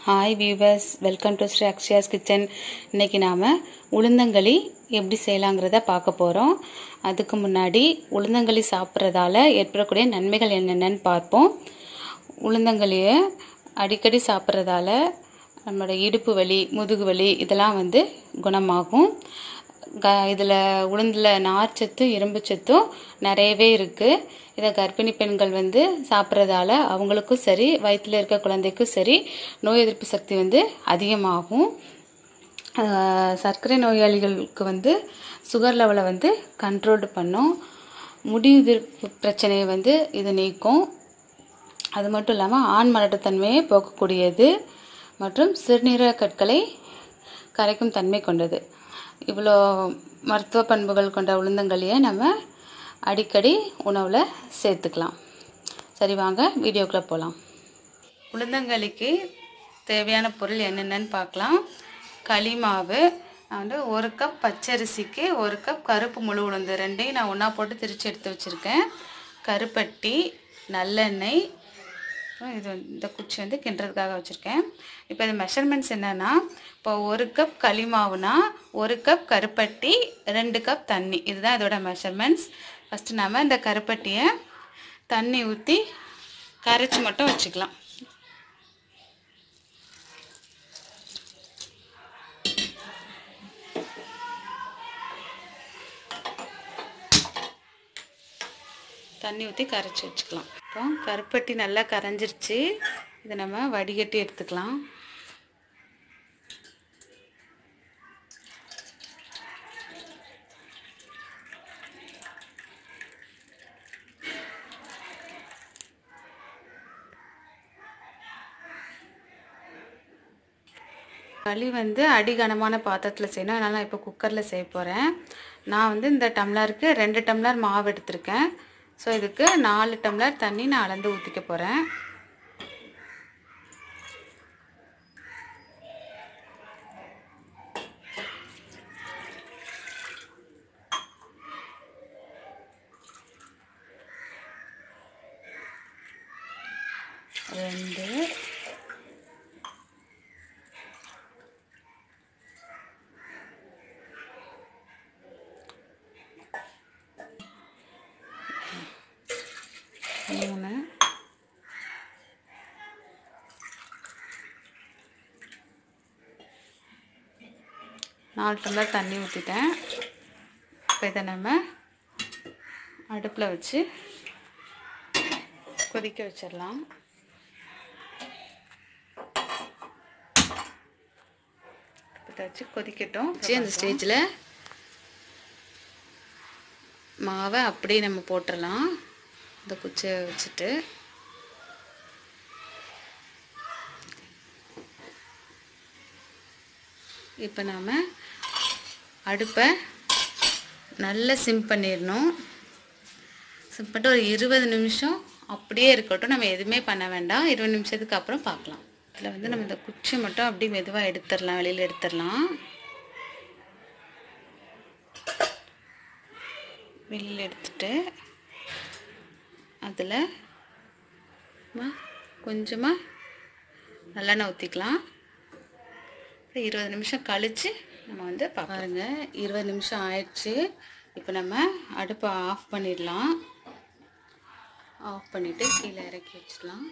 Hi viewers, welcome to Sri Akshaya's kitchen. இன்றைக்கி நாம் உளுந்தங்களி எப்படி செய்யலாங்கிறத பார்க்க போகிறோம். அதுக்கு முன்னாடி உளுந்தங்களி சாப்பிட்றதால ஏற்படக்கூடிய நன்மைகள் என்னென்னு பார்ப்போம். உளுந்தங்களியை அடிக்கடி சாப்பிட்றதால நம்மளோட இடுப்பு வலி, முதுகு வலி இதெல்லாம் குணமாகும். இதில் உளுந்தில் நார்ச்சத்து, இரும்புச்சத்தும் நிறையவே இருக்குது. இதை கர்ப்பிணி பெண்கள் சாப்பிட்றதால அவங்களுக்கும் சரி, வயிற்றில் இருக்க குழந்தைக்கும் சரி நோய் எதிர்ப்பு சக்தி அதிகமாகும். சர்க்கரை நோயாளிகளுக்கு சுகர் லெவலை கண்ட்ரோல் பண்ணும். முடி எதிர்ப்பு பிரச்சனையை இது நீக்கும். அது மட்டும் இல்லாமல் ஆண் மலட்டுத்தன்மையை போக்கக்கூடியது மற்றும் சிறுநீரக கற்களை கரைக்கும் தன்மை கொண்டது. இவ்வளோ மருத்துவ பண்புகள் கொண்ட உளுந்தங்களியை நம்ம அடிக்கடி உணவில் சேர்த்துக்கலாம். சரி, வாங்க வீடியோக்குள்ளே போகலாம். உளுந்தங்களிக்கு தேவையான பொருள் என்னென்னு பார்க்கலாம். களி மாவு, நான் 1 கப் பச்சரிசிக்கு 1 கப் கருப்பு முழு உளுந்து ரெண்டையும் நான் ஒன்றா போட்டு திரித்து எடுத்து வச்சுருக்கேன். கருப்பட்டி, நல்லெண்ணெய், இது இந்த குச்சி கிண்டுறதுக்காக வச்சுருக்கேன். இப்போ இது மெஷர்மெண்ட்ஸ் என்னென்னா, இப்போ 1 கப் களி மாவுனா 1 கப் கருப்பட்டி, 2 கப் தண்ணி, இதுதான் இதோட மெஷர்மெண்ட்ஸ். ஃபஸ்ட்டு நம்ம இந்த கருப்பட்டியை தண்ணி ஊற்றி கரைச்சி மட்டும் வச்சுக்கலாம். தண்ணி ஊற்றி கரைச்சி வச்சுக்கலாம். இப்போ கருப்பட்டி நல்லா கரைஞ்சிருச்சு. இதை நம்ம வடிகட்டி எடுத்துக்கலாம். களி அடிகனமான பாத்திரத்தில் செய்யணும். அதனால் நான் இப்போ குக்கரில் செய்ய போகிறேன். நான் இந்த டம்ளருக்கு 2 டம்ளர் மாவு எடுத்திருக்கேன். ஸோ இதுக்கு 4 டம்ளர் தண்ணி நான் அளந்து ஊற்றிக்க போகிறேன். ரெண்டு, மூணு, 4 டம்ளர் தண்ணி ஊற்றிட்டேன். இப்போ இதை நம்ம அடுப்பில் வச்சு கொதிக்க வச்சிடலாம். வச்சு கொதிக்கட்டும். அந்த ஸ்டேஜில் மாவை அப்படியே நம்ம போட்டுடலாம். இந்த குச்சியை வச்சுட்டு இப்போ நாம் அடுப்பை நல்லா சிம் பண்ணிடணும். சிம் பண்ணிட்டு ஒரு 20 நிமிஷம் அப்படியே இருக்கட்டும். நம்ம எதுவுமே பண்ண வேண்டாம். 20 நிமிஷத்துக்கு அப்புறம் பார்க்கலாம். இதில் நம்ம இந்த குச்சி மட்டும் அப்படியே மெதுவாக எடுத்துடலாம், வெளியில் எடுத்துடலாம். வெளியில் எடுத்துட்டு அதில் கொஞ்சமாக நல்லெண்ணெய் ஊற்றிக்கலாம். 20 நிமிஷம் கழித்து நம்ம பாருங்க, 20 நிமிஷம் ஆயிடுச்சு. இப்போ நம்ம அடுப்பை ஆஃப் பண்ணிடலாம். ஆஃப் பண்ணிவிட்டு கீழே இறக்கி வச்சிடலாம்.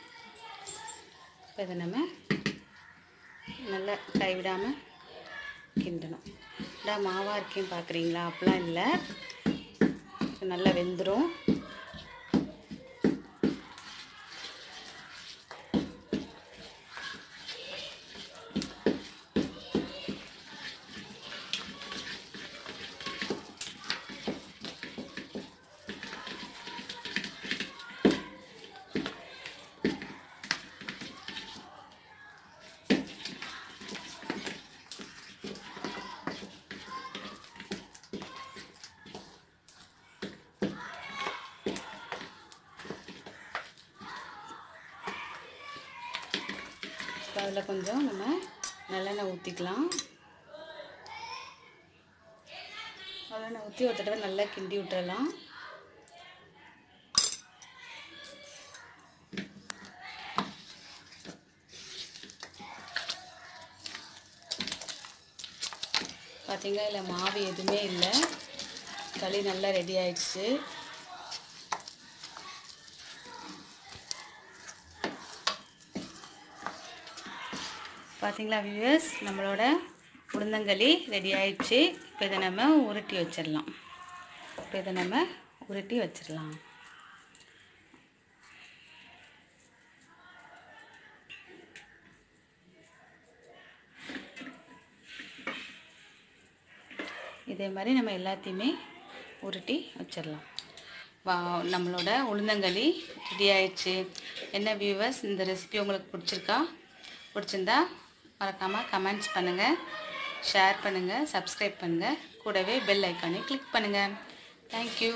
இப்போ இதை நம்ம நல்லா கைவிடாமல் கிண்டணும். இல்லை மாவாக இருக்கேன்னு பார்க்குறீங்களா? அப்படிலாம் இல்லை, நல்லா வெந்துடும். அதில் கொஞ்சம் நம்ம நல்லெண்ணெய் ஊற்றிக்கலாம். நல்லெண்ணெய் ஊற்றி ஒரு தடவை நல்லா கிண்டி விட்டுறலாம். பார்த்தீங்களா, இல்லை மாவு எதுவுமே இல்லை, களி நல்லா ரெடி ஆயிடுச்சு. பார்த்தீங்களா வியூவர்ஸ், நம்மளோட உளுந்தங்களி ரெடி ஆயிடுச்சு. இப்போ இதை நம்ம உருட்டி வச்சிடலாம். இதே மாதிரி நம்ம எல்லாத்தையுமே உருட்டி வச்சிடலாம். நம்மளோட உளுந்தங்களி ரெடி ஆயிடுச்சு. என்ன வியூவர்ஸ், இந்த ரெசிபி உங்களுக்கு பிடிச்சிருந்தா மறக்காமல் கமெண்ட்ஸ் பண்ணுங்கள், ஷேர் பண்ணுங்கள், சப்ஸ்கிரைப் பண்ணுங்கள், கூடவே பெல் ஐக்கானை கிளிக் பண்ணுங்கள். தேங்க்யூ.